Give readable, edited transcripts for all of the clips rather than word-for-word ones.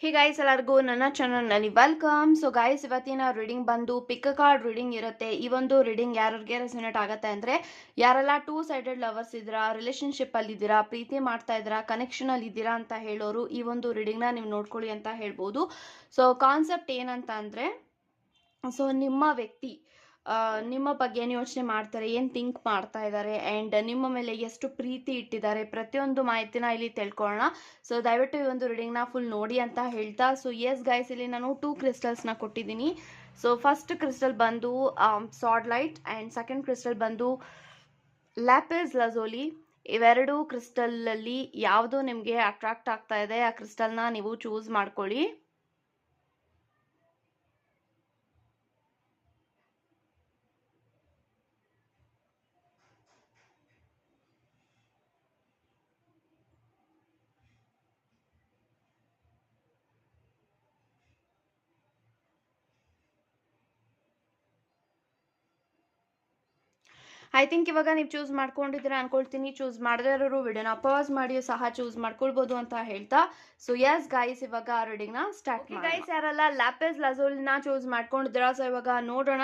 Hey guys, ಎಲ್ಲರಿಗೂ ನನ್ನ ಚಾನಲ್ನಲ್ಲಿ ವೆಲ್ಕಮ್. ಸೊ ಗೈಸ್, ಇವತ್ತಿನ ರೀಡಿಂಗ್ ಬಂದು ಪಿಕ್ ಕಾರ್ಡ್ ರೀಡಿಂಗ್ ಇರುತ್ತೆ. ಈ ಒಂದು ರೀಡಿಂಗ್ ಯಾರಿಗೆ ರೆಸೊನೇಟ್ ಆಗುತ್ತೆ ಅಂದರೆ, ಯಾರೆಲ್ಲ 2 ಸೈಡೆಡ್ ಲವರ್ಸ್ ಇದ್ದೀರಾ, ರಿಲೇಷನ್ಶಿಪ್ಪಲ್ಲಿ ಇದ್ದೀರಾ, ಪ್ರೀತಿ ಮಾಡ್ತಾ ಇದ್ದೀರಾ, ಕನೆಕ್ಷನಲ್ಲಿ ಇದ್ದೀರಾ ಅಂತ ಹೇಳೋರು ಈ ಒಂದು ರೀಡಿಂಗ್ನ ನೀವು ನೋಡ್ಕೊಳ್ಳಿ ಅಂತ ಹೇಳ್ಬೋದು. ಸೊ ಕಾನ್ಸೆಪ್ಟ್ ಏನಂತ ಅಂದರೆ, ಸೊ ನಿಮ್ಮ ವ್ಯಕ್ತಿ ನಿಮ್ಮ ಬಗ್ಗೆ ಏನು ಯೋಚನೆ ಮಾಡ್ತಾರೆ, ಏನು ಥಿಂಕ್ ಮಾಡ್ತಾ ಇದ್ದಾರೆ, ಆ್ಯಂಡ್ ನಿಮ್ಮ ಮೇಲೆ ಎಷ್ಟು ಪ್ರೀತಿ ಇಟ್ಟಿದ್ದಾರೆ, ಪ್ರತಿಯೊಂದು ಮಾಹಿತಿನ ಇಲ್ಲಿ ತಿಳ್ಕೊಳ್ಳೋಣ. ಸೊ ದಯವಿಟ್ಟು ಈ ಒಂದು ರೀಡಿಂಗ್ನ ಫುಲ್ ನೋಡಿ ಅಂತ ಹೇಳ್ತಾ, ಸೊ ಎಸ್ ಗೈಸ್, ಇಲ್ಲಿ ನಾನು 2 ಕ್ರಿಸ್ಟಲ್ಸ್ನ ಕೊಟ್ಟಿದ್ದೀನಿ. ಸೊ ಫಸ್ಟ್ ಕ್ರಿಸ್ಟಲ್ ಬಂದು ಸಾಡ್ ಲೈಟ್ ಆ್ಯಂಡ್ ಸೆಕೆಂಡ್ ಕ್ರಿಸ್ಟಲ್ ಬಂದು ಲ್ಯಾಪಿಸ್ ಲಜೋಲಿ. ಇವೆರಡು ಕ್ರಿಸ್ಟಲಲ್ಲಿ ಯಾವುದು ನಿಮಗೆ ಅಟ್ರಾಕ್ಟ್ ಆಗ್ತಾ ಇದೆ ಆ ಕ್ರಿಸ್ಟಲ್ನ ನೀವು ಚೂಸ್ ಮಾಡ್ಕೊಳ್ಳಿ. ಐ ಥಿಂಕ್ ಇವಾಗ ನೀವು ಚೂಸ್ ಮಾಡ್ಕೊಂಡಿದ್ದೀರಾ ಅನ್ಕೊಳ್ತೀನಿ. ಚೂಸ್ ಮಾಡದೇ ಇರೋರು ವಿಡಿಯೋನ ಪಾಸ್ ಮಾಡಿ ಸಹ ಚೂಸ್ ಮಾಡ್ಕೊಳ್ಬೋದು ಅಂತ ಹೇಳ್ತಾ, ಸೊ ಎಸ್ ಗೈಸ್, ಇವಾಗ ರೀಡಿಂಗ್ನ ಸ್ಟಾರ್ಟ್ ಮಾಡಿ. ಗೈಸ್, ಯಾರೆಲ್ಲ ಲ್ಯಾಪಿಸ್ ಲಜೋಲಿನ ಚೂಸ್ ಮಾಡ್ಕೊಂಡಿದ್ದೀರಾ, ಸೊ ಇವಾಗ ನೋಡೋಣ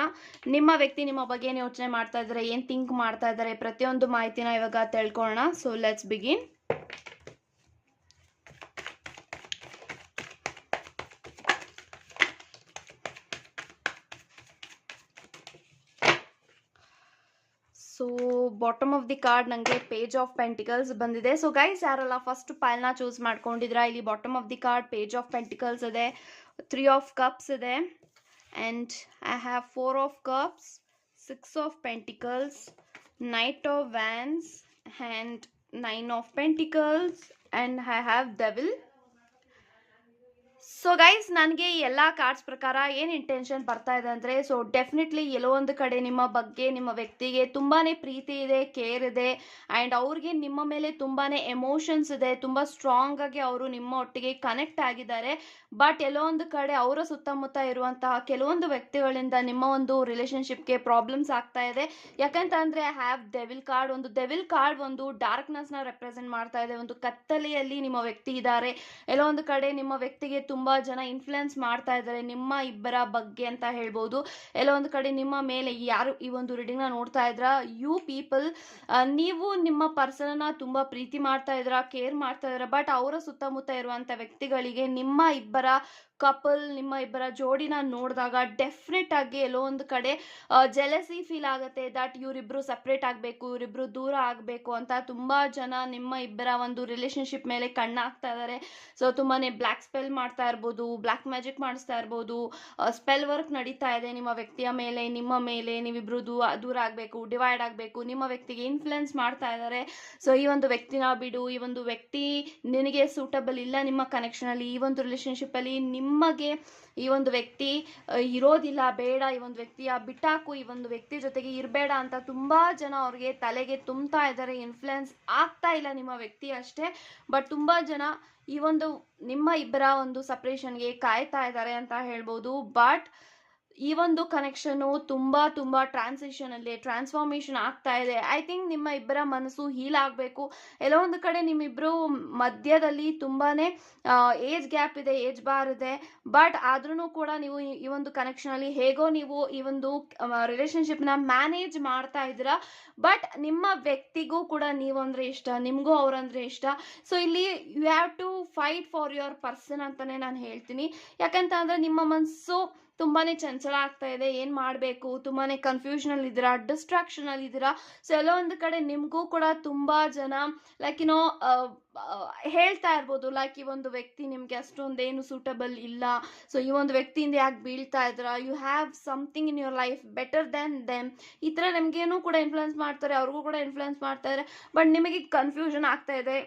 ನಿಮ್ಮ ವ್ಯಕ್ತಿ ನಿಮ್ಮ ಬಗ್ಗೆ ಏನು ಯೋಚನೆ ಮಾಡ್ತಾ ಇದ್ದಾರೆ, ಏನು ಥಿಂಕ್ ಮಾಡ್ತಾ ಇದ್ದಾರೆ, ಪ್ರತಿಯೊಂದು ಮಾಹಿತಿನ ಇವಾಗ ತಿಳ್ಕೊಳ್ಳೋಣ. So let's begin. So bottom of the card ನನಗೆ ಪೇಜ್ ಆಫ್ ಪೆಂಟಿಕಲ್ಸ್ ಬಂದಿದೆ. ಸೊ ಗೈಸ್, ಯಾರೆಲ್ಲ ಫಸ್ಟ್ ಪೈಲ್ನ ಚೂಸ್ ಮಾಡ್ಕೊಂಡಿದ್ದೀರಾ, ಇಲ್ಲಿ bottom of the card page of pentacles ಇದೆ, 3 ಆಫ್ ಕಪ್ಸ್ ಇದೆ, and I have 4 of cups, 6 of pentacles, knight of wands, and 9 of pentacles, and I have devil. So guys, ನನಗೆ ಎಲ್ಲ cards ಪ್ರಕಾರ ಏನು intention ಬರ್ತಾ ಇದೆ ಅಂದರೆ, ಸೊ ಡೆಫಿನೆಟ್ಲಿ ಎಲ್ಲೋ ಒಂದು ಕಡೆ ನಿಮ್ಮ ಬಗ್ಗೆ ನಿಮ್ಮ ವ್ಯಕ್ತಿಗೆ ತುಂಬಾ ಪ್ರೀತಿ ಇದೆ, ಕೇರ್ ಇದೆ, ಆ್ಯಂಡ್ ಅವ್ರಿಗೆ ನಿಮ್ಮ ಮೇಲೆ ತುಂಬಾ ಎಮೋಷನ್ಸ್ ಇದೆ, ತುಂಬ ಸ್ಟ್ರಾಂಗ್ ಆಗಿ ಅವರು ನಿಮ್ಮ ಒಟ್ಟಿಗೆ ಕನೆಕ್ಟ್ ಆಗಿದ್ದಾರೆ. ಬಟ್ ಎಲ್ಲೋ ಒಂದು ಕಡೆ ಅವರ ಸುತ್ತಮುತ್ತ ಇರುವಂತಹ ಕೆಲವೊಂದು ವ್ಯಕ್ತಿಗಳಿಂದ ನಿಮ್ಮ ಒಂದು ರಿಲೇಷನ್ಶಿಪ್ಗೆ ಪ್ರಾಬ್ಲಮ್ಸ್ ಆಗ್ತಾ ಇದೆ. ಯಾಕಂತಂದರೆ ಐ ಹ್ಯಾವ್ ಡೆವಿಲ್ ಕಾರ್ಡ್. ಒಂದು ಡೆವಿಲ್ ಕಾರ್ಡ್ ಒಂದು ಡಾರ್ಕ್ನೆಸ್ನ ರೆಪ್ರೆಸೆಂಟ್ ಮಾಡ್ತಾ ಇದೆ. ಒಂದು ಕತ್ತಲೆಯಲ್ಲಿ ನಿಮ್ಮ ವ್ಯಕ್ತಿ ಇದ್ದಾರೆ. ಎಲ್ಲೋ ಒಂದು ಕಡೆ ನಿಮ್ಮ ವ್ಯಕ್ತಿಗೆ ತುಂಬ ಜನ ಇನ್ಫ್ಲುಯೆನ್ಸ್ ಮಾಡ್ತಾ ಇದ್ದಾರೆ ನಿಮ್ಮ ಇಬ್ಬರ ಬಗ್ಗೆ ಅಂತ ಹೇಳ್ಬೋದು. ಎಲ್ಲೋ ಒಂದು ಕಡೆ ನಿಮ್ಮ ಮೇಲೆ ಯಾರು ಈ ಒಂದು ರೀಡಿಂಗ್ನ ನೋಡ್ತಾ ಇದ್ರ, ಯು ಪೀಪಲ್, ನೀವು ನಿಮ್ಮ ಪರ್ಸನ್ನ ತುಂಬ ಪ್ರೀತಿ ಮಾಡ್ತಾ ಇದ್ರ, ಕೇರ್ ಮಾಡ್ತಾ ಇದ್ರ, ಬಟ್ ಅವರ ಸುತ್ತಮುತ್ತ ಇರುವಂಥ ವ್ಯಕ್ತಿಗಳಿಗೆ ನಿಮ್ಮ ಇಬ್ಬರ ಕಪಲ್, ನಿಮ್ಮ ಇಬ್ಬರ ಜೋಡಿನ ನೋಡಿದಾಗ ಡೆಫಿನೆಟ್ ಆಗಿ ಎಲ್ಲೋ ಒಂದು ಕಡೆ ಜೆಲಸಿ ಫೀಲ್ ಆಗುತ್ತೆ. ದಟ್ ಇವರಿಬ್ರು ಸಪ್ರೇಟ್ ಆಗಬೇಕು, ಇವರಿಬ್ರು ದೂರ ಆಗಬೇಕು ಅಂತ ತುಂಬ ಜನ ನಿಮ್ಮ ಇಬ್ಬರ ಒಂದು ರಿಲೇಷನ್ಶಿಪ್ ಮೇಲೆ ಕಣ್ಣಾಗ್ತಾ ಇದ್ದಾರೆ. ಸೊ ತುಂಬಾ ಬ್ಲ್ಯಾಕ್ ಸ್ಪೆಲ್ ಮಾಡ್ತಾ ಇರ್ಬೋದು, ಬ್ಲ್ಯಾಕ್ ಮ್ಯಾಜಿಕ್ ಮಾಡಿಸ್ತಾ ಇರ್ಬೋದು, ಸ್ಪೆಲ್ ವರ್ಕ್ ನಡೀತಾ ಇದೆ ನಿಮ್ಮ ವ್ಯಕ್ತಿಯ ಮೇಲೆ, ನಿಮ್ಮ ಮೇಲೆ. ನೀವಿಬ್ರು ದೂರ ಆಗಬೇಕು, ಡಿವೈಡ್ ಆಗಬೇಕು, ನಿಮ್ಮ ವ್ಯಕ್ತಿಗೆ ಇನ್ಫ್ಲುಯೆನ್ಸ್ ಮಾಡ್ತಾ ಇದ್ದಾರೆ. ಸೊ ಈ ಒಂದು ವ್ಯಕ್ತಿನ ಬಿಡು, ಈ ಒಂದು ವ್ಯಕ್ತಿ ನಿನಗೆ ಸೂಟಬಲ್ ಇಲ್ಲ ನಿಮ್ಮ ಕನೆಕ್ಷನಲ್ಲಿ, ಈ ಒಂದು ರಿಲೇಷನ್ಶಿಪ್ಪಲ್ಲಿ ನಿಮಗೆ ಈ ಒಂದು ವ್ಯಕ್ತಿ ಇರೋದಿಲ್ಲ, ಬೇಡ, ಈ ಒಂದು ವ್ಯಕ್ತಿಯ ಬಿಟ್ಟಾಕು, ಈ ಒಂದು ವ್ಯಕ್ತಿ ಜೊತೆಗೆ ಇರಬೇಡ ಅಂತ ತುಂಬ ಜನ ಅವ್ರಿಗೆ ತಲೆಗೆ ತುಂಬ್ತಾ ಇದ್ದಾರೆ. ಇನ್ಫ್ಲುಯೆನ್ಸ್ ಆಗ್ತಾ ಇಲ್ಲ ನಿಮ್ಮ ವ್ಯಕ್ತಿ ಅಷ್ಟೇ, ಬಟ್ ತುಂಬ ಜನ ಈ ಒಂದು ನಿಮ್ಮ ಇಬ್ಬರ ಒಂದು ಸಪ್ರೇಷನ್ಗೆ ಕಾಯ್ತಾ ಇದ್ದಾರೆ ಅಂತ ಹೇಳ್ಬೋದು. ಬಟ್ ಈ ಒಂದು ಕನೆಕ್ಷನ್ನು ತುಂಬ ಟ್ರಾನ್ಸ್ಫಾರ್ಮೇಷನ್ ಆಗ್ತಾ ಇದೆ. ಐ ಥಿಂಕ್ ನಿಮ್ಮ ಇಬ್ಬರ ಮನಸ್ಸು ಹೀಲ್ ಆಗಬೇಕು. ಎಲ್ಲೋ ಒಂದು ಕಡೆ ನಿಮ್ಮಿಬ್ಬರು ಮಧ್ಯದಲ್ಲಿ ತುಂಬಾ ಏಜ್ ಗ್ಯಾಪ್ ಇದೆ, ಏಜ್ ಬಾರ್ ಇದೆ, ಬಟ್ ಆದ್ರೂ ಕೂಡ ನೀವು ಈ ಒಂದು ಕನೆಕ್ಷನಲ್ಲಿ ಹೇಗೋ ನೀವು ಈ ಒಂದು ರಿಲೇಷನ್ಶಿಪ್ನ ಮ್ಯಾನೇಜ್ ಮಾಡ್ತಾ ಇದ್ದೀರಾ. ಬಟ್ ನಿಮ್ಮ ವ್ಯಕ್ತಿಗೂ ಕೂಡ ನೀವು ಅಂದರೆ ಇಷ್ಟ, ನಿಮಗೂ ಅವರಂದ್ರೆ ಇಷ್ಟ. ಸೊ ಇಲ್ಲಿ you have to fight for your person ಅಂತಲೇ ನಾನು ಹೇಳ್ತೀನಿ. ಯಾಕಂತ ಅಂದರೆ ನಿಮ್ಮ ಮನಸ್ಸು ತುಂಬಾ ಚಂಚಲ ಆಗ್ತಾ ಇದೆ, ಏನು ಮಾಡಬೇಕು, ತುಂಬಾ ಕನ್ಫ್ಯೂಷನಲ್ಲಿ ಇದ್ದೀರಾ, ಡಿಸ್ಟ್ರಾಕ್ಷನಲ್ಲಿ ಇದ್ದೀರಾ. ಸೊ ಎಲ್ಲೋ ಒಂದು ಕಡೆ ನಿಮಗೂ ಕೂಡ ತುಂಬ ಜನ ಲೈಕ್ ಹೇಳ್ತಾ ಇರ್ಬೋದು, ಲೈಕ್ ಈ ಒಂದು ವ್ಯಕ್ತಿ ನಿಮಗೆ ಅಷ್ಟೊಂದೇನು ಸೂಟಬಲ್ ಇಲ್ಲ, ಸೊ ಈ ಒಂದು ವ್ಯಕ್ತಿಯಿಂದ ಯಾಕೆ ಬೀಳ್ತಾ ಇದ್ದೀರಾ, you have something in your life better than them, ಈ ಥರ ನಿಮಗೇನು ಕೂಡ ಇನ್ಫ್ಲುಯೆನ್ಸ್ ಮಾಡ್ತಾರೆ, ಅವ್ರಿಗೂ ಕೂಡ ಇನ್ಫ್ಲುಯೆನ್ಸ್ ಮಾಡ್ತಾರೆ. ಬಟ್ ನಿಮಗೆ ಕನ್ಫ್ಯೂಷನ್ ಆಗ್ತಾ ಇದೆ,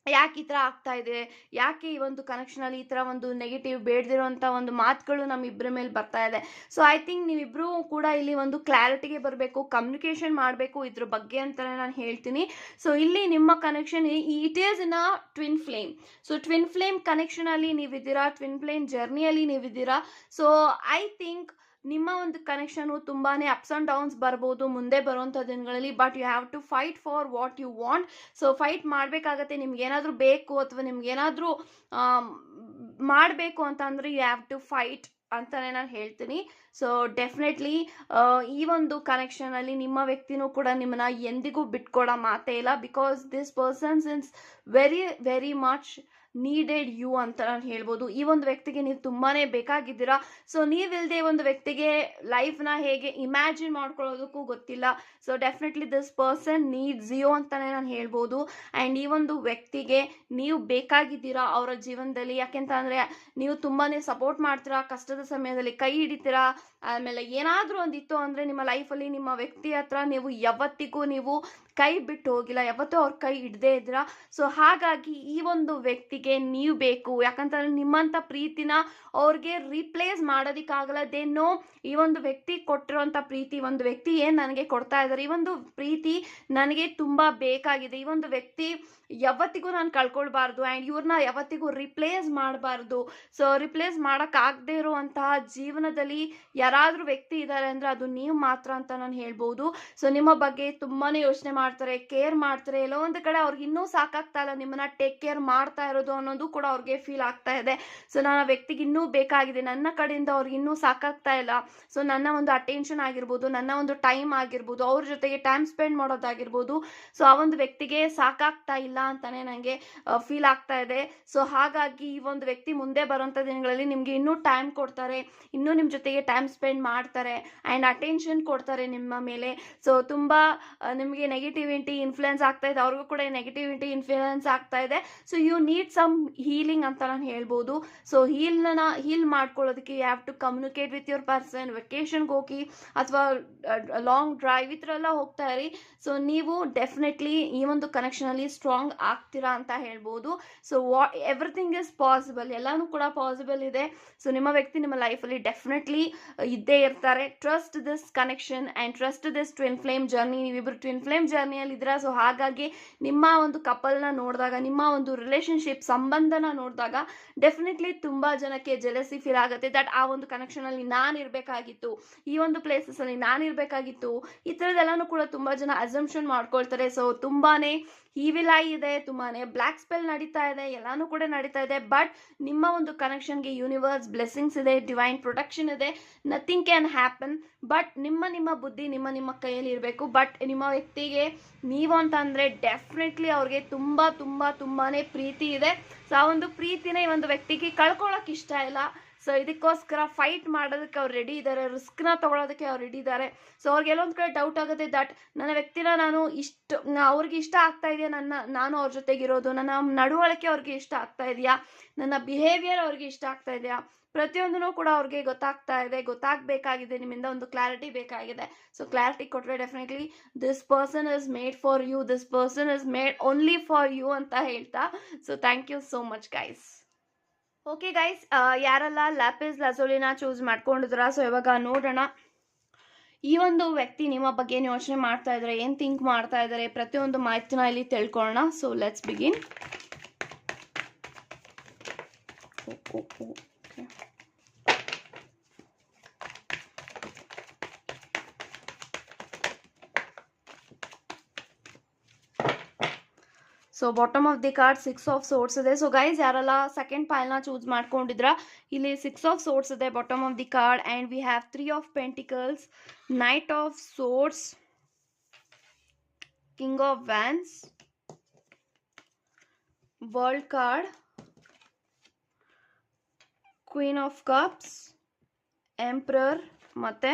ಯಾಕೆ ಈ ಥರ ಆಗ್ತಾ ಇದೆ, ಯಾಕೆ ಈ ಒಂದು ಕನೆಕ್ಷನಲ್ಲಿ ಈ ಥರ ಒಂದು ನೆಗೆಟಿವ್ ಬೇಡದಿರೋಂಥ ಒಂದು ಮಾತುಗಳು ನಮ್ಮಿಬ್ಬರ ಮೇಲೆ ಬರ್ತಾ ಇದೆ. ಸೊ ಐ ಥಿಂಕ್ ನೀವಿಬ್ಬರು ಕೂಡ ಇಲ್ಲಿ ಒಂದು ಕ್ಲಾರಿಟಿಗೆ ಬರಬೇಕು, ಕಮ್ಯುನಿಕೇಷನ್ ಮಾಡಬೇಕು ಇದ್ರ ಬಗ್ಗೆ ಅಂತಲೇ ನಾನು ಹೇಳ್ತೀನಿ. ಸೊ ಇಲ್ಲಿ ನಿಮ್ಮ connection it is in a twin flame. So twin flame ಕನೆಕ್ಷನಲ್ಲಿ ನೀವಿದ್ದೀರಾ, ಟ್ವಿನ್ ಫ್ಲೇಮ್ ಜರ್ನಿಯಲ್ಲಿ ನೀವಿದ್ದೀರಾ. ಸೊ ಐ ಥಿಂಕ್ ನಿಮ್ಮ ಒಂದು ಕನೆಕ್ಷನು ತುಂಬಾ ಅಪ್ಸ್ ಆ್ಯಂಡ್ ಡೌನ್ಸ್ ಬರ್ಬೋದು ಮುಂದೆ ಬರುವಂಥ ದಿನಗಳಲ್ಲಿ, but you have to fight for what you want. So fight ಮಾಡಬೇಕಾಗತ್ತೆ. ನಿಮ್ಗೇನಾದರೂ ಬೇಕು ಅಥವಾ ನಿಮ್ಗೇನಾದರೂ ಮಾಡಬೇಕು ಅಂತ ಅಂದರೆ ಯು ಹ್ಯಾವ್ ಟು ಫೈಟ್ ಅಂತಾನೆ ನಾನು ಹೇಳ್ತೀನಿ. ಸೊ ಡೆಫಿನೆಟ್ಲಿ ಈ ಒಂದು ಕನೆಕ್ಷನಲ್ಲಿ ನಿಮ್ಮ ವ್ಯಕ್ತಿನೂ ಕೂಡ ನಿಮ್ಮನ್ನ ಎಂದಿಗೂ ಬಿಟ್ಕೊಡೋ ಮಾತೇ ಇಲ್ಲ. Because this persons is very very much needed you ಅಂತ ನಾನು ಹೇಳ್ಬೋದು. ಈ ಒಂದು ವ್ಯಕ್ತಿಗೆ ನೀವು ತುಂಬಾನೇ ಬೇಕಾಗಿದ್ದೀರಾ. ಸೊ ನೀವಿಲ್ಲದೆ ಒಂದು ವ್ಯಕ್ತಿಗೆ ಲೈಫ್ನ ಹೇಗೆ ಇಮ್ಯಾಜಿನ್ ಮಾಡ್ಕೊಳ್ಳೋದಕ್ಕೂ ಗೊತ್ತಿಲ್ಲ. So definitely this person needs you ಅಂತಾನೆ ನಾನು ಹೇಳ್ಬೋದು. ಆ್ಯಂಡ್ ಈ ಒಂದು ವ್ಯಕ್ತಿಗೆ ನೀವು ಬೇಕಾಗಿದ್ದೀರಾ ಅವರ ಜೀವನದಲ್ಲಿ. ಯಾಕೆಂತ ಅಂದರೆ ನೀವು ತುಂಬಾನೇ ಸಪೋರ್ಟ್ ಮಾಡ್ತೀರಾ, ಕಷ್ಟದ ಸಮಯದಲ್ಲಿ ಕೈ ಹಿಡಿತೀರಾ. ಆಮೇಲೆ ಏನಾದರೂ ಒಂದಿತ್ತು ಅಂದರೆ ನಿಮ್ಮ ಲೈಫಲ್ಲಿ ನಿಮ್ಮ ವ್ಯಕ್ತಿ ಹತ್ರ ನೀವು ಯಾವತ್ತಿಗೂ ನೀವು ಕೈ ಬಿಟ್ಟು ಹೋಗಿಲ್ಲ, ಯಾವತ್ತೂ ಅವ್ರ ಕೈ ಹಿಡ್ದೇ ಇದ್ದೀರಾ. ಸೊ ಹಾಗಾಗಿ ಈ ಒಂದು ವ್ಯಕ್ತಿಗೆ ನೀವು ಬೇಕು. ಯಾಕಂತಂದ್ರೆ ನಿಮ್ಮಂಥ ಪ್ರೀತಿನ ಅವ್ರಿಗೆ ರೀಪ್ಲೇಸ್ ಮಾಡೋದಕ್ಕಾಗಲ್ಲ. ನೋ ಈ ಒಂದು ವ್ಯಕ್ತಿ ಕೊಟ್ಟಿರೋಂಥ ಪ್ರೀತಿ, ಒಂದು ವ್ಯಕ್ತಿ ಏನು ನನಗೆ ಕೊಡ್ತಾ ಇದ್ದಾರೆ, ಈ ಒಂದು ಪ್ರೀತಿ ನನಗೆ ತುಂಬ ಬೇಕಾಗಿದೆ. ಈ ಒಂದು ವ್ಯಕ್ತಿ ಯಾವತ್ತಿಗೂ ನಾನು ಕಳ್ಕೊಳ್ಬಾರ್ದು ಆ್ಯಂಡ್ ಇವ್ರನ್ನ ಯಾವತ್ತಿಗೂ ರಿಪ್ಲೇಸ್ ಮಾಡಬಾರ್ದು. ಸೊ ರಿಪ್ಲೇಸ್ ಮಾಡೋಕ್ಕಾಗದೇ ಇರುವಂತಹ ಜೀವನದಲ್ಲಿ ಯಾರಾದರೂ ವ್ಯಕ್ತಿ ಇದ್ದಾರೆ ಅಂದರೆ ಅದು ನೀವು ಮಾತ್ರ ಅಂತ ನಾನು ಹೇಳ್ಬೋದು. ಸೊ ನಿಮ್ಮ ಬಗ್ಗೆ ತುಂಬಾ ಯೋಚನೆ ಮಾಡ್ತಾರೆ, ಕೇರ್ ಮಾಡ್ತಾರೆ. ಎಲ್ಲೋ ಒಂದು ಕಡೆ ಅವ್ರಿಗೆ ಇನ್ನೂ ಸಾಕಾಗ್ತಾ ಇಲ್ಲ ನಿಮ್ಮನ್ನ ಟೇಕ್ ಕೇರ್ ಮಾಡ್ತಾ ಇರೋದು ಅನ್ನೋದು ಕೂಡ ಅವ್ರಿಗೆ ಫೀಲ್ ಆಗ್ತಾ ಇದೆ. ಸೊ ನನ್ನ ವ್ಯಕ್ತಿಗೆ ಇನ್ನೂ ಬೇಕಾಗಿದೆ, ನನ್ನ ಕಡೆಯಿಂದ ಅವ್ರಿಗೆ ಇನ್ನೂ ಸಾಕಾಗ್ತಾ ಇಲ್ಲ. ಸೊ ನನ್ನ ಒಂದು ಅಟೆನ್ಷನ್ ಆಗಿರ್ಬೋದು, ನನ್ನ ಒಂದು ಟೈಮ್ ಆಗಿರ್ಬೋದು, ಅವ್ರ ಜೊತೆಗೆ ಟೈಮ್ ಸ್ಪೆಂಡ್ ಮಾಡೋದಾಗಿರ್ಬೋದು, ಸೊ ಆ ಒಂದು ವ್ಯಕ್ತಿಗೆ ಸಾಕಾಗ್ತಾ ಇಲ್ಲ ಅಂತಾನೆ ನನಗೆ ಫೀಲ್ ಆಗ್ತಾ ಇದೆ. ಸೊ ಹಾಗಾಗಿ ಈ ಒಂದು ವ್ಯಕ್ತಿ ಮುಂದೆ ಬರುವಂಥ ದಿನಗಳಲ್ಲಿ ನಿಮಗೆ ಇನ್ನೂ ಟೈಮ್ ಕೊಡ್ತಾರೆ, ಇನ್ನೂ ನಿಮ್ಮ ಜೊತೆಗೆ ಟೈಮ್ ಸ್ಪೆಂಡ್ ಮಾಡ್ತಾರೆ ಆ್ಯಂಡ್ ಅಟೆನ್ಷನ್ ಕೊಡ್ತಾರೆ ನಿಮ್ಮ ಮೇಲೆ. ಸೊ ತುಂಬ ನಿಮಗೆ ನೆಗೆಟಿವಿಟಿ ಇನ್ಫ್ಲುಯೆನ್ಸ್ ಆಗ್ತಾ ಇದೆ, ಅವ್ರಿಗೂ ಕೂಡ ನೆಗೆಟಿವಿಟಿ ಇನ್ಫ್ಲುಯೆನ್ಸ್ ಆಗ್ತಾ ಇದೆ. So you need some healing ಅಂತ ನಾನು ಹೇಳ್ಬೋದು. ಸೊ ಹೀಲ್ ಮಾಡ್ಕೊಳ್ಳೋದಕ್ಕೆ you have to communicate with your person. ವೆಕೇಶನ್ಗೆ ಹೋಗಿ ಅಥವಾ ಲಾಂಗ್ ಡ್ರೈವ್ ಈ ಥರ ಎಲ್ಲ ಹೋಗ್ತಾ ಇರಿ. ಸೊ ನೀವು ಡೆಫಿನೆಟ್ಲಿ ಈ ಒಂದು ಕನೆಕ್ಷನಲ್ಲಿ ಸ್ಟ್ರಾಂಗ್ ಆಗ್ತೀರಾ ಅಂತ ಹೇಳ್ಬೋದು. ಸೊ ಎವ್ರಿಥಿಂಗ್ ಇಸ್ ಪಾಸಿಬಲ್, ಎಲ್ಲನೂ ಕೂಡ ಪಾಸಿಬಲ್ ಇದೆ. ಸೊ ನಿಮ್ಮ ವ್ಯಕ್ತಿ ನಿಮ್ಮ ಲೈಫಲ್ಲಿ ಡೆಫಿನೆಟ್ಲಿ ಇದ್ದೇ ಇರ್ತಾರೆ. Trust this connection and trust this twin flame journey. ನೀವಿಬ್ಬರು ಟ್ವಿನ್ ಫ್ಲೇಮ್ ಜರ್ನಿಯಲ್ಲಿ ಇದ್ದೀರಾ. ಸೊ ಹಾಗಾಗಿ ನಿಮ್ಮ ಒಂದು ಕಪಲ್ನ ನೋಡಿದಾಗ, ನಿಮ್ಮ ಒಂದು ರಿಲೇಷನ್ಶಿಪ್ ಸಂಬಂಧನ ನೋಡಿದಾಗ ಡೆಫಿನೆಟ್ಲಿ ತುಂಬ ಜನಕ್ಕೆ ಜೆಲಸಿ ಫೀಲ್ ಆಗುತ್ತೆ. ದಟ್ ಆ ಒಂದು ಕನೆಕ್ಷನಲ್ಲಿ ನಾನು ಇರಬೇಕಾಗಿತ್ತು, ಈ ಒಂದು ಪ್ಲೇಸಸಲ್ಲಿ ನಾನು ಇರಬೇಕಾಗಿತ್ತು, ಈ ಥರದ್ದೆಲ್ಲನೂ ಕೂಡ ತುಂಬ ಜನ ಅಸಂಪ್ಷನ್ ಮಾಡ್ಕೊಳ್ತಾರೆ. ಸೊ ತುಂಬಾನೇ ಈವಿಲ್ ಐ ಇದೆ, ತುಂಬಾನೇ ಬ್ಲ್ಯಾಕ್ ಸ್ಪೆಲ್ ನಡೀತಾ ಇದೆ, ಎಲ್ಲಾನು ಕೂಡ ನಡೀತಾ ಇದೆ. ಬಟ್ ನಿಮ್ಮ ಒಂದು ಕನೆಕ್ಷನ್ಗೆ ಯೂನಿವರ್ಸ್ ಬ್ಲೆಸ್ಸಿಂಗ್ಸ್ ಇದೆ, ಡಿವೈನ್ ಪ್ರೊಟೆಕ್ಷನ್ ಇದೆ. Nothing can happen. ಬಟ್ ನಿಮ್ಮ ಬುದ್ಧಿ ನಿಮ್ಮ ಕೈಯಲ್ಲಿ ಇರಬೇಕು. ಬಟ್ ನಿಮ್ಮ ವ್ಯಕ್ತಿಗೆ ನೀವು ಅಂತ ಅಂದರೆ ಡೆಫಿನೆಟ್ಲಿ ಅವ್ರಿಗೆ ತುಂಬಾನೇ ಪ್ರೀತಿ ಇದೆ. ಸೊ ಆ ಒಂದು ಪ್ರೀತಿನ ಈ ಒಂದು ವ್ಯಕ್ತಿಗೆ ಕಳ್ಕೊಳ್ಳೋಕೆ ಇಷ್ಟ ಇಲ್ಲ. ಸೊ ಇದಕ್ಕೋಸ್ಕರ ಫೈಟ್ ಮಾಡೋದಕ್ಕೆ ಅವ್ರು ರೆಡಿ ಇದ್ದಾರೆ, ರಿಸ್ಕ್ನ ತೊಗೊಳೋದಕ್ಕೆ ಅವ್ರು ರೆಡಿ ಇದ್ದಾರೆ. ಸೊ ಅವ್ರಿಗೆ ಎಲ್ಲೊಂದು ಕಡೆ ಡೌಟ್ ಆಗುತ್ತೆ, ದಟ್ ನನ್ನ ವ್ಯಕ್ತಿನ ನಾನು ಅವ್ರಿಗೆ ಇಷ್ಟ ಆಗ್ತಾ ಇದೆಯಾ, ನಾನು ಅವ್ರ ಜೊತೆಗಿರೋದು, ನನ್ನ ನಡವಳಿಕೆ ಅವ್ರಿಗೆ ಇಷ್ಟ ಆಗ್ತಾ ಇದೆಯಾ, ನನ್ನ ಬಿಹೇವಿಯರ್ ಅವ್ರಿಗೆ ಇಷ್ಟ ಆಗ್ತಾ ಇದೆಯಾ, ಪ್ರತಿಯೊಂದೂ ಕೂಡ ಅವ್ರಿಗೆ ಗೊತ್ತಾಗ್ತಾ ಇದೆ, ಗೊತ್ತಾಗಬೇಕಾಗಿದೆ. ನಿಮ್ಮಿಂದ ಒಂದು ಕ್ಲಾರಿಟಿ ಬೇಕಾಗಿದೆ. ಸೊ ಕ್ಲಾರಿಟಿ ಕೊಟ್ಟರೆ definitely this person is made for you, this person is made only for you ಅಂತ ಹೇಳ್ತಾ. So thank you so much guys. Okay guys, ಯಾರೆಲ್ಲ ಲ್ಯಾಪಿಸ್ ಲಜೋಲಿನ ಚೂಸ್ ಮಾಡ್ಕೊಂಡಿದ್ರ, ಸೊ ಇವಾಗ ನೋಡೋಣ ಈ ಒಂದು ವ್ಯಕ್ತಿ ನಿಮ್ಮ ಬಗ್ಗೆ ಏನು ಯೋಚನೆ ಮಾಡ್ತಾ ಇದ್ದಾರೆ, ಏನು ಥಿಂಕ್ ಮಾಡ್ತಾ ಇದ್ದಾರೆ, ಪ್ರತಿಯೊಂದು ಮಾಹಿತಿನ ಇಲ್ಲಿ ತಿಳ್ಕೊಳ್ಳೋಣ. So let's begin. Okay, so bottom of the card 6 of swords ಇದೆ. ಸೊ ಗೈಸ್ ಯಾರೆಲ್ಲ ಸೆಕೆಂಡ್ ಪೈಲ್ನ ಚೂಸ್ ಮಾಡ್ಕೊಂಡಿದ್ರ, ಇಲ್ಲಿ 6 ಆಫ್ ಸೋರ್ಟ್ಸ್ ಇದೆ bottom of the card and we have 3 of pentacles, knight of swords, king of wands, world card, queen of cups, emperor ಮತ್ತು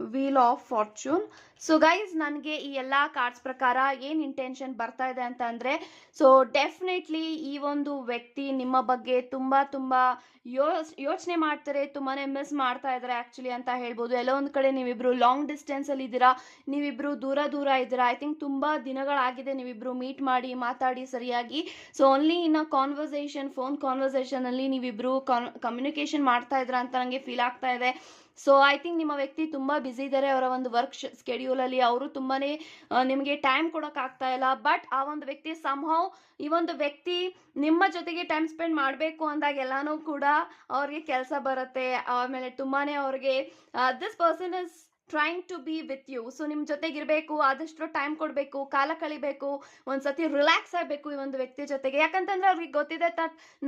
wheel of fortune. So guys ನನಗೆ ಈ ಎಲ್ಲ cards ಪ್ರಕಾರ ಏನು ಇಂಟೆನ್ಷನ್ ಬರ್ತಾ ಇದೆ ಅಂತ ಅಂದರೆ, ಸೊ ಡೆಫಿನೆಟ್ಲಿ ಈ ಒಂದು ವ್ಯಕ್ತಿ ನಿಮ್ಮ ಬಗ್ಗೆ ತುಂಬ ಯೋಚನೆ ಮಾಡ್ತಾರೆ, ತುಂಬಾ ಮಿಸ್ ಮಾಡ್ತಾ ಇದ್ದಾರೆ ಆ್ಯಕ್ಚುಲಿ ಅಂತ ಹೇಳ್ಬೋದು. ಎಲ್ಲೋ ಒಂದು ಕಡೆ ನೀವಿಬ್ಬರು ಲಾಂಗ್ ಡಿಸ್ಟೆನ್ಸಲ್ಲಿ ಇದ್ದೀರಾ, ನೀವಿಬ್ಬರು ದೂರ ಇದ್ದೀರಾ. ಐ ಥಿಂಕ್ ತುಂಬ ದಿನಗಳಾಗಿದೆ ನೀವಿಬ್ಬರು ಮೀಟ್ ಮಾಡಿ ಮಾತಾಡಿ ಸರಿಯಾಗಿ. So only in conversation, phone ಕಾನ್ವರ್ಸೇಷನಲ್ಲಿ ನೀವಿಬ್ಬರು ಕಮ್ಯುನಿಕೇಷನ್ ಮಾಡ್ತಾ ಇದ್ದೀರಾ ಅಂತ ನನಗೆ ಫೀಲ್ ಆಗ್ತಾ ಇದೆ. ಸೊ ಐ ಥಿಂಕ್ ನಿಮ್ಮ ವ್ಯಕ್ತಿ ತುಂಬ ಬ್ಯುಸಿ ಇದ್ದಾರೆ ಅವರ ಒಂದು ವರ್ಕ್ ಸ್ಕೆಡ್ಯೂಲಲ್ಲಿ. ಅವರು ತುಂಬಾ ನಿಮಗೆ ಟೈಮ್ ಕೊಡೋಕ್ಕಾಗ್ತಾ ಇಲ್ಲ. ಬಟ್ ಆ ಒಂದು ವ್ಯಕ್ತಿ ಸಂಹೌ ಈ ಒಂದು ವ್ಯಕ್ತಿ ನಿಮ್ಮ ಜೊತೆಗೆ ಟೈಮ್ ಸ್ಪೆಂಡ್ ಮಾಡಬೇಕು ಅಂದಾಗ ಎಲ್ಲನೂ ಕೂಡ ಅವ್ರಿಗೆ ಕೆಲಸ ಬರುತ್ತೆ. ಆಮೇಲೆ ತುಂಬಾ ಅವ್ರಿಗೆ this person is trying to be with you. So ನಿಮ್ಮ ಜೊತೆಗಿರಬೇಕು, ಆದಷ್ಟು ಟೈಮ್ ಕೊಡಬೇಕು, ಕಾಲ ಕಳಿಬೇಕು, ಒಂದ್ಸತಿ ರಿಲ್ಯಾಕ್ಸ್ ಆಗಬೇಕು ಈ ಒಂದು ವ್ಯಕ್ತಿ ಜೊತೆಗೆ. ಯಾಕಂತಂದ್ರೆ ಅವ್ರಿಗೆ ಗೊತ್ತಿದೆ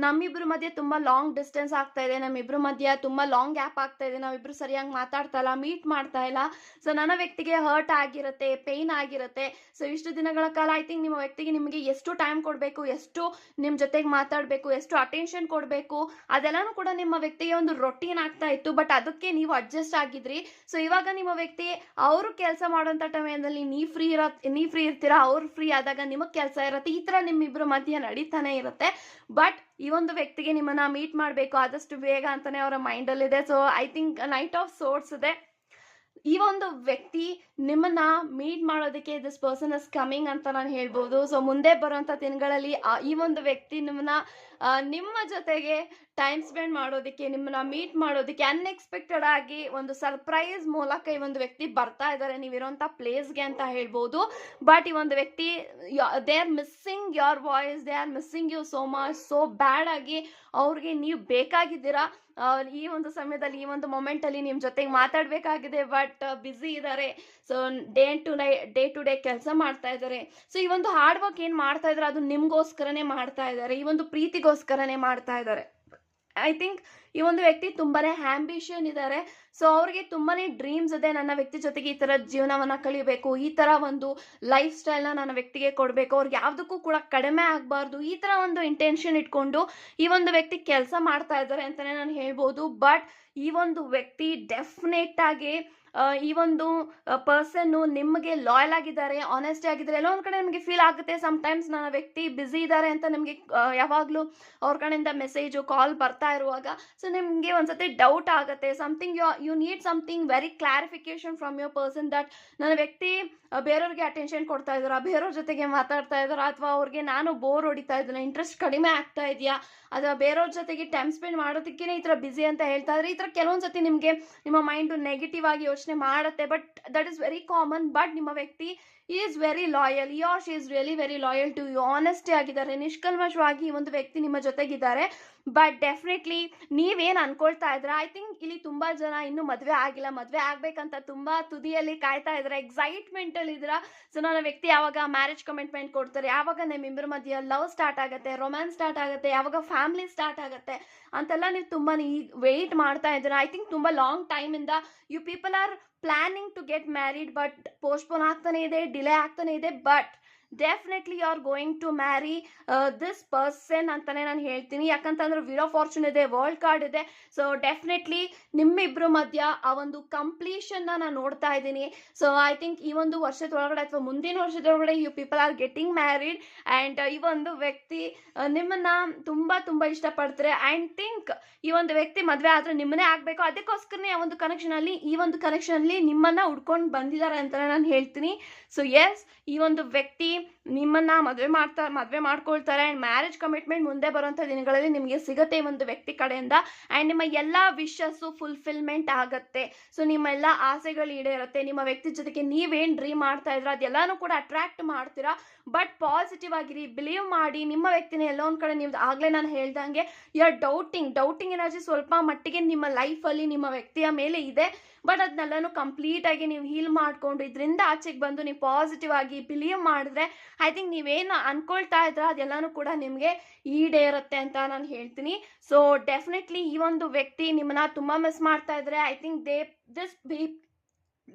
ನಮ್ಮಿಬ್ರ ಮಧ್ಯೆ ತುಂಬ ಲಾಂಗ್ ಡಿಸ್ಟೆನ್ಸ್ ಆಗ್ತಾ ಇದೆ, ನಮ್ಮಿಬ್ರ ಮಧ್ಯೆ ತುಂಬ ಲಾಂಗ್ ಗ್ಯಾಪ್ ಆಗ್ತಾ ಇದೆ, ನಾವಿಬ್ರು ಸರಿಯಾಗಿ ಮಾತಾಡ್ತಾ ಇಲ್ಲ, ಮೀಟ್ ಮಾಡ್ತಾ ಇಲ್ಲ. ಸೊ ನನ್ನ ವ್ಯಕ್ತಿಗೆ ಹರ್ಟ್ ಆಗಿರುತ್ತೆ, ಪೇಯ್ನ್ ಆಗಿರುತ್ತೆ. ಸೊ ಇಷ್ಟು ದಿನಗಳ ಕಾಲ ಐ ಥಿಂಕ್ ನಿಮ್ಮ ವ್ಯಕ್ತಿಗೆ ನಿಮಗೆ ಎಷ್ಟು ಟೈಮ್ ಕೊಡಬೇಕು, ಎಷ್ಟು ನಿಮ್ಮ ಜೊತೆಗೆ ಮಾತಾಡಬೇಕು, ಎಷ್ಟು ಅಟೆನ್ಷನ್ ಕೊಡಬೇಕು, ಅದೆಲ್ಲನೂ ಕೂಡ ನಿಮ್ಮ ವ್ಯಕ್ತಿಗೆ ಒಂದು ರೊಟೀನ್ ಆಗ್ತಾ ಇತ್ತು. ಬಟ್ ಅದಕ್ಕೆ ನೀವು ಅಡ್ಜಸ್ಟ್ ಆಗಿದ್ರಿ. ಸೊ ಇವಾಗ ನಿಮ್ಮ ವ್ಯಕ್ತಿ ಅವರು ಕೆಲಸ ಮಾಡುವಂಥ ಟೈಮಲ್ಲಿ ನೀ ಫ್ರೀ ಇರ್ತೀರಾ, ಅವ್ರು ಫ್ರೀ ಆದಾಗ ನಿಮಗೆ ಕೆಲಸ ಇರುತ್ತೆ. ಈ ಥರ ನಿಮ್ಮಿಬ್ಬರ ಮಧ್ಯೆ ನಡೀತಾನೆ ಇರುತ್ತೆ. ಬಟ್ ಈ ಒಂದು ವ್ಯಕ್ತಿಗೆ ನಿಮ್ಮನ್ನ ಮೀಟ್ ಮಾಡಬೇಕು ಆದಷ್ಟು ಬೇಗ ಅಂತಾನೆ ಅವರ ಮೈಂಡಲ್ಲಿದೆ. So I think knight of swords ಇದೆ. ಈ ಒಂದು ವ್ಯಕ್ತಿ ನಿಮ್ಮನ್ನ ಮೀಟ್ ಮಾಡೋದಕ್ಕೆ ದಿಸ್ ಪರ್ಸನ್ ಇಸ್ ಕಮಿಂಗ್ ಅಂತ ನಾನು ಹೇಳ್ಬೋದು. ಸೊ ಮುಂದೆ ಬರುವಂಥ ದಿನಗಳಲ್ಲಿ ಈ ಒಂದು ವ್ಯಕ್ತಿ ನಿಮ್ಮ ಜೊತೆಗೆ ಟೈಮ್ ಸ್ಪೆಂಡ್ ಮಾಡೋದಕ್ಕೆ, ನಿಮ್ಮನ್ನ ಮೀಟ್ ಮಾಡೋದಕ್ಕೆ ಅನ್ಎಕ್ಸ್ಪೆಕ್ಟೆಡ್ ಆಗಿ ಒಂದು ಸರ್ಪ್ರೈಸ್ ಮೂಲಕ ಈ ಒಂದು ವ್ಯಕ್ತಿ ಬರ್ತಾ ಇದ್ದಾರೆ ನೀವಿರೋಂಥ ಪ್ಲೇಸ್ಗೆ ಅಂತ ಹೇಳ್ಬೋದು. ಬಟ್ ಈ ಒಂದು ವ್ಯಕ್ತಿ they are missing your voice, they are missing you so much, so bad ಆಗಿ ಅವ್ರಿಗೆ ನೀವು ಬೇಕಾಗಿದ್ದೀರಾ. ಈ ಒಂದು ಸಮಯದಲ್ಲಿ, ಈ ಒಂದು ಮೊಮೆಂಟಲ್ಲಿ ನಿಮ್ಮ ಜೊತೆಗೆ ಮಾತಾಡಬೇಕಾಗಿದೆ. ಬಟ್ ಬ್ಯುಸಿ ಇದ್ದಾರೆ. ಸೊ ಡೇ ಟು ಡೇ ಕೆಲಸ ಮಾಡ್ತಾ ಇದ್ದಾರೆ. ಸೊ ಈ ಒಂದು ಹಾರ್ಡ್ ವರ್ಕ್ ಏನು ಮಾಡ್ತಾ ಇದ್ದಾರೆ ಅದು ನಿಮಗೋಸ್ಕರನೇ ಮಾಡ್ತಾ ಇದ್ದಾರೆ, ಈ ಒಂದು ಪ್ರೀತಿಗೋಸ್ಕರನೇ ಮಾಡ್ತಾ ಇದ್ದಾರೆ. ಐ ಥಿಂಕ್ ಈ ಒಂದು ವ್ಯಕ್ತಿ ತುಂಬಾನೇ ಆಂಬಿಷನ್ ಇದ್ದಾರೆ. ಸೊ ಅವ್ರಿಗೆ ತುಂಬಾನೇ ಡ್ರೀಮ್ಸ್ ಇದೆ, ನನ್ನ ವ್ಯಕ್ತಿ ಜೊತೆಗೆ ಈ ಥರ ಜೀವನವನ್ನು ಕಳಿಬೇಕು, ಈ ಥರ ಒಂದು ಲೈಫ್ ಸ್ಟೈಲ್ನ ನನ್ನ ವ್ಯಕ್ತಿಗೆ ಕೊಡಬೇಕು, ಅವ್ರಿಗೆ ಯಾವುದಕ್ಕೂ ಕೂಡ ಕಡಿಮೆ ಆಗಬಾರ್ದು, ಈ ಥರ ಒಂದು ಇಂಟೆನ್ಷನ್ ಇಟ್ಕೊಂಡು ಈ ಒಂದು ವ್ಯಕ್ತಿ ಕೆಲಸ ಮಾಡ್ತಾ ಇದ್ದಾರೆ ಅಂತಲೇ ನಾನು ಹೇಳ್ಬೋದು. ಬಟ್ ಈ ಒಂದು ವ್ಯಕ್ತಿ ಡೆಫಿನೆಟ್ ಆಗಿ ಈ ಒಂದು ಪರ್ಸನ್ನು ನಿಮಗೆ ಲಾಯಲ್ ಆಗಿದ್ದಾರೆ, ಆನೆಸ್ಟ್ ಆಗಿದ್ದಾರೆ. ಎಲ್ಲೋ ಒಂದು ಕಡೆ ನಿಮಗೆ ಫೀಲ್ ಆಗುತ್ತೆ ಸಮ್ಟೈಮ್ಸ್ ನನ್ನ ವ್ಯಕ್ತಿ ಬ್ಯುಸಿ ಇದ್ದಾರೆ ಅಂತ ನಿಮಗೆ ಯಾವಾಗಲೂ ಅವ್ರ ಕಡೆಯಿಂದ ಮೆಸೇಜು ಕಾಲ್ ಬರ್ತಾ ಇರುವಾಗ. ಸೊ ನಿಮಗೆ ಒಂದ್ಸತಿ ಡೌಟ್ ಆಗುತ್ತೆ, something you need something very clarification from your person that ನನ್ನ ವ್ಯಕ್ತಿ ಬೇರೆಯವ್ರಿಗೆ ಅಟೆನ್ಷನ್ ಕೊಡ್ತಾ ಇದ್ದಾರಾ, ಬೇರೆಯವ್ರ ಜೊತೆಗೆ ಮಾತಾಡ್ತಾ ಇದ್ದಾರಾ, ಅಥವಾ ಅವ್ರಿಗೆ ನಾನು ಬೋರ್ ಹೊಡಿತಾ ಇದ್ದೀನಿ, ಇಂಟ್ರೆಸ್ಟ್ ಕಡಿಮೆ ಆಗ್ತಾ ಇದೆಯಾ, ಅಥವಾ ಬೇರೆಯವ್ರ ಜೊತೆಗೆ ಟೈಮ್ ಸ್ಪೆಂಡ್ ಮಾಡೋದಕ್ಕೇ ಈ ಥರ ಬ್ಯುಸಿ ಅಂತ ಹೇಳ್ತಾ ಇದ್ರೆ ಈ ಥರ ಕೆಲವೊಂದು ಸತಿ ನಿಮಗೆ ನಿಮ್ಮ ಮೈಂಡು ನೆಗೆಟಿವ್ ಆಗಿ ಯೋಚನೆ ಮಾಡುತ್ತೆ. But that is very common. But ನಿಮ್ಮ ವ್ಯಕ್ತಿ is very loyal, he or she is really very loyal to you, honesty ಆಗಿದ್ದಾರೆ, ನಿಷ್ಕಲ್ಮಶವಾಗಿ ಈ ಒಂದು ವ್ಯಕ್ತಿ ನಿಮ್ಮ ಜೊತೆಗಿದ್ದಾರೆ. ಬಟ್ ಡೆಫಿನೆಟ್ಲಿ ನೀವೇನು ಅನ್ಕೊಳ್ತಾ ಇದ್ರ, ಐ ಥಿಂಕ್ ಇಲ್ಲಿ ತುಂಬ ಜನ ಇನ್ನೂ ಮದುವೆ ಆಗಿಲ್ಲ, ಮದುವೆ ಆಗ್ಬೇಕಂತ ತುಂಬ ತುದಿಯಲ್ಲಿ ಕಾಯ್ತಾ ಇದ್ದಾರೆ, ಎಕ್ಸೈಟ್ಮೆಂಟಲ್ಲಿ ಇದ್ದೀರಾ. ಸೊ ನನ್ನ ವ್ಯಕ್ತಿ ಯಾವಾಗ ಮ್ಯಾರೇಜ್ ಕಮಿಟ್ಮೆಂಟ್ ಕೊಡ್ತಾರೆ, ಯಾವಾಗ ನಿಮ್ಮಿಬ್ಬರ ಮಧ್ಯೆ ಲವ್ ಸ್ಟಾರ್ಟ್ ಆಗುತ್ತೆ, ರೊಮ್ಯಾನ್ಸ್ ಸ್ಟಾರ್ಟ್ ಆಗುತ್ತೆ, ಯಾವಾಗ ಫ್ಯಾಮಿಲಿ ಸ್ಟಾರ್ಟ್ ಆಗುತ್ತೆ ಅಂತೆಲ್ಲ ನೀವು ತುಂಬ ವೆಯ್ಟ್ ಮಾಡ್ತಾ ಇದ್ದೀರಾ. ಐ ಥಿಂಕ್ ತುಂಬ ಲಾಂಗ್ ಟೈಮಿಂದ you people are planning to get married. But postpone ಆಗ್ತಾನೆ ಇದೆ, ಡಿಲೇ ಆಗ್ತಾನೆ ಇದೆ. But definitely you are going to marry this person ಅಂತಾನೆ ನಾನು ಹೇಳ್ತೀನಿ. ಯಾಕಂತಂದ್ರೆ ವೀಲ್ ಆಫ್ ಫಾರ್ಚೂನ್ ಇದೆ, ವರ್ಲ್ಡ್ ಕಾರ್ಡ್ ಇದೆ. ಸೊ ಡೆಫಿನೆಟ್ಲಿ ನಿಮ್ಮಿಬ್ಬರ ಮಧ್ಯ ಆ ಒಂದು ಕಂಪ್ಲೀಷನ್ನ ನಾನು ನೋಡ್ತಾ ಇದ್ದೀನಿ. ಸೊ ಐ ಥಿಂಕ್ ಈ ಒಂದು ವರ್ಷದೊಳಗಡೆ ಅಥವಾ ಮುಂದಿನ ವರ್ಷದೊಳಗಡೆ you people are getting married. And ಈ ಒಂದು ವ್ಯಕ್ತಿ ನಿಮ್ಮನ್ನ ತುಂಬ ತುಂಬ ಇಷ್ಟಪಡ್ತಾರೆ. ಆ್ಯಂಡ್ ಥಿಂಕ್ ಈ ಒಂದು ವ್ಯಕ್ತಿ ಮದುವೆ ಆದರೆ ನಿಮ್ಮನ್ನೇ ಆಗಬೇಕು, ಅದಕ್ಕೋಸ್ಕರನೇ ಆ ಒಂದು ಕನೆಕ್ಷನಲ್ಲಿ ನಿಮ್ಮನ್ನ ಹುಡ್ಕೊಂಡು ಬಂದಿದ್ದಾರೆ ಅಂತಲೇ ನಾನು ಹೇಳ್ತೀನಿ. ಸೊ ಎಸ್, ಈ ಒಂದು ವ್ಯಕ್ತಿ ನಿಮ್ಮನ್ನ ಮದುವೆ ಮಾಡ್ಕೊಳ್ತಾರೆ. ಆ್ಯಂಡ್ ಮ್ಯಾರೇಜ್ ಕಮಿಟ್ಮೆಂಟ್ ಮುಂದೆ ಬರುವಂಥ ದಿನಗಳಲ್ಲಿ ನಿಮಗೆ ಸಿಗುತ್ತೆ ಈ ಒಂದು ವ್ಯಕ್ತಿ ಕಡೆಯಿಂದ. ಆ್ಯಂಡ್ ನಿಮ್ಮ ಎಲ್ಲ ವಿಶಸ್ಸು ಫುಲ್ಫಿಲ್ಮೆಂಟ್ ಆಗುತ್ತೆ. ಸೊ ನಿಮ್ಮ ಎಲ್ಲ ಆಸೆಗಳು ಈಡೇರುತ್ತೆ. ನಿಮ್ಮ ವ್ಯಕ್ತಿ ಜೊತೆಗೆ ನೀವೇನು ಡ್ರೀಮ್ ಮಾಡ್ತಾ ಇದ್ರ ಅದೆಲ್ಲನೂ ಕೂಡ ಅಟ್ರಾಕ್ಟ್ ಮಾಡ್ತೀರಾ. ಬಟ್ ಪಾಸಿಟಿವ್ ಆಗಿರಿ, ಬಿಲೀವ್ ಮಾಡಿ. ನಿಮ್ಮ ವ್ಯಕ್ತಿನ ಎಲ್ಲೋ ಒಂದು ಕಡೆ ನೀವು ಆಗಲೇ ನಾನು ಹೇಳ್ದಂಗೆ ಯು ಆರ್ ಡೌಟಿಂಗ್ ಎನರ್ಜಿ ಸ್ವಲ್ಪ ಮಟ್ಟಿಗೆ ನಿಮ್ಮ ಲೈಫಲ್ಲಿ ನಿಮ್ಮ ವ್ಯಕ್ತಿಯ ಮೇಲೆ ಇದೆ. ಬಟ್ ಅದನ್ನೆಲ್ಲನೂ ಕಂಪ್ಲೀಟಾಗಿ ನೀವು ಹೀಲ್ ಮಾಡಿಕೊಂಡು ಇದರಿಂದ ಆಚೆಗೆ ಬಂದು ನೀವು ಪಾಸಿಟಿವ್ ಆಗಿ ಬಿಲೀವ್ ಮಾಡಿದ್ರೆ ಐ ಥಿಂಕ್ ನೀವೇನು ಅನ್ಕೊಳ್ತಾ ಇದ್ರ ಅದೆಲ್ಲನೂ ಕೂಡ ನಿಮಗೆ ಈಡೇರುತ್ತೆ ಅಂತ ನಾನು ಹೇಳ್ತೀನಿ. ಸೊ ಡೆಫಿನೆಟ್ಲಿ ಈ ಒಂದು ವ್ಯಕ್ತಿ ನಿಮ್ಮನ್ನ ತುಂಬ ಮಿಸ್ ಮಾಡ್ತಾ ಇದ್ದಾರೆ. I think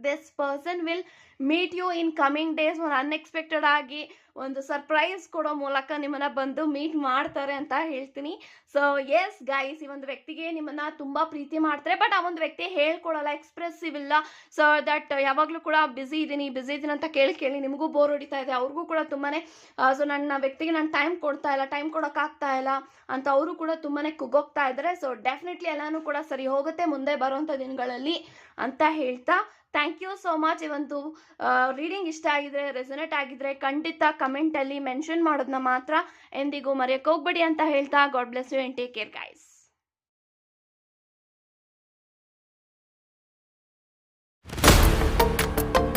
this person will meet you in coming days. ಒಂದು ಅನ್ಎಕ್ಸ್ಪೆಕ್ಟೆಡ್ ಆಗಿ ಒಂದು ಸರ್ಪ್ರೈಸ್ ಕೊಡೋ ಮೂಲಕ ನಿಮ್ಮನ್ನ ಬಂದು ಮೀಟ್ ಮಾಡ್ತಾರೆ ಅಂತ ಹೇಳ್ತೀನಿ. ಸೊ ಎಸ್ ಗೈಸ್, ಈ ಒಂದು ವ್ಯಕ್ತಿಗೆ ನಿಮ್ಮನ್ನ ತುಂಬ ಪ್ರೀತಿ ಮಾಡ್ತಾರೆ. ಬಟ್ ಆ ಒಂದು ವ್ಯಕ್ತಿ ಹೇಳ್ಕೊಡಲ್ಲ, ಎಕ್ಸ್ಪ್ರೆಸಿವ್ ಇಲ್ಲ. ಸೊ ದಟ್ ಯಾವಾಗಲೂ ಕೂಡ ಬ್ಯುಸಿ ಇದ್ದೀನಿ ಅಂತ ಕೇಳಿ ನಿಮಗೂ ಬೋರ್ ಹೊಡಿತಾ ಇದೆ, ಅವ್ರಿಗೂ ಕೂಡ ತುಂಬಾ. ಸೊ ನನ್ನ ವ್ಯಕ್ತಿಗೆ ನಾನು ಟೈಮ್ ಕೊಡೋಕ್ಕಾಗ್ತಾ ಇಲ್ಲ ಅಂತ ಅವರು ಕೂಡ ತುಂಬಾ ಕುಗ್ಗೋಗ್ತಾ ಇದ್ದಾರೆ. ಸೊ ಡೆಫಿನೆಟ್ಲಿ ಎಲ್ಲನೂ ಕೂಡ ಸರಿ ಹೋಗುತ್ತೆ ಮುಂದೆ ಬರುವಂಥ ದಿನಗಳಲ್ಲಿ ಅಂತ ಹೇಳ್ತಾ ಥ್ಯಾಂಕ್ ಯು ಸೋ ಮಚ್. ಈ ಒಂದು ರೀಡಿಂಗ್ ಇಷ್ಟ ಆಗಿದ್ರೆ, ರೆಸೊನೇಟ್ ಆಗಿದ್ರೆ ಖಂಡಿತ ಕಮೆಂಟಲ್ಲಿ ಮೆನ್ಷನ್ ಮಾಡೋದನ್ನ ಮಾತ್ರ ಎಂದಿಗೂ ಮರೆಯೋಕೆ ಹೋಗ್ಬೇಡಿ ಅಂತ ಹೇಳ್ತಾ God bless you and take care guys.